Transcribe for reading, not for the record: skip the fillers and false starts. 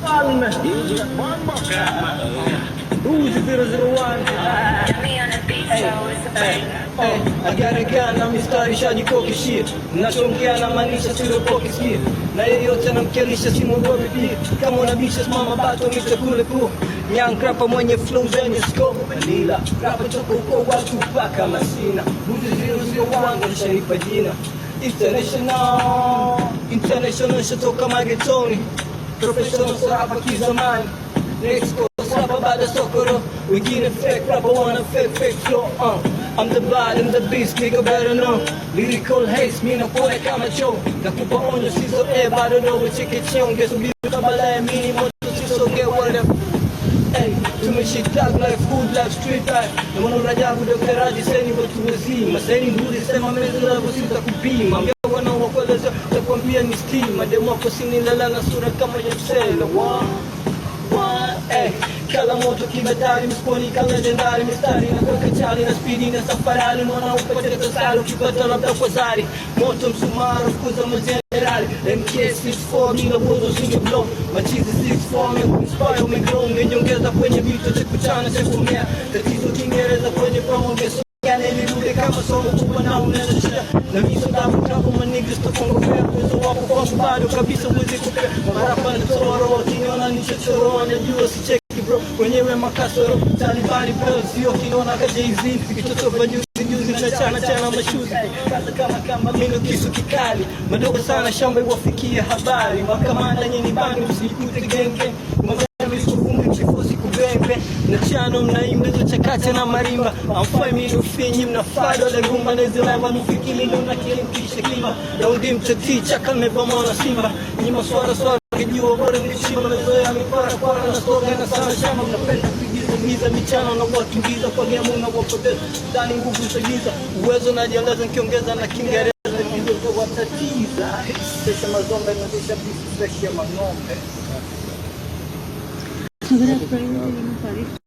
mfalme. Uzi 001. Agarega na mistari shajikoki shit. Nachongea na maanisha siropoki skit. Na yeyote namkelisha simwogopi pia. Kama unabisha simama bato nitakule ku. Young rapper mwenye flow zenye scope Manila rapper toka uko watu paka masina. Uzi 001 nishanipa jina International shatoka magetoni. Professional rapper kizamani. Next course rapper bada sokoro. Wengine fake rapper wanna fake flow I'm the bad and the beast, nigga better know. Lyrical haste, mina kuone kama show. Nakupa onyo sizo bado know cheke chionge. Subiri kabla ya mini moto sisoge whatever. Hey, tumeshitag life, food life, street life. Na mwana urajabu Dr. Raji seni watu wazima. Seni mburi sema mezi lagu sita kupima. Mbia wana wakweleza, takwambia ni stima. Demo wako sinilala na sura kama ya msela. Kala moto kibatari, msponi ka legendari. Mistari na kwa kachali na speedy na safarali. Mwana upate tasalo, kipata labda kwa zari. Moto msumaru, kuza majenerali. MK64, nila bozo singe blow. Machizi 6-4, me umegrow. Menyongeza kwenye vitu cha kuchana cha kumea. Tatizo Kiingereza kwenye promo geso. Yale niluge kama somo kubwa na uneza shida. Na miso damu trapo manigris tokongo fea. Kwezo wapo kwa mbado kabisa uwezi kupea. Marapa na toro, kiniona nichochoro. Anajua si cheki bro, wenyewe makasoro. Talibani bro, sio kiniona ka Jay-Z. Kitoto juzi na chana mashuzi. Kata kama mino kisu kikali. Madogo sana shamba iwafikia habari. Makamanda nyini bani usijikute genge. Na chano mnaimbezo chakacha na marimba. Amfai minu finyi mnafado le gumba nezilema nufikili luna kilimkisha kima. Daundi mtaticha kameba mwana simba. Nyima swara kijua bora mkishima. Mezoea mipara na soga na sana shama. Mnapenda kuigiza michano na wakimbiza. Kwa gemu na wapoteza ndani nguvu sagiza. Uwezo na jieleza nkiongeza na Kiingereza. Kidogo watatiza. Sesha mazombe na sesha bisi sesha mangombe.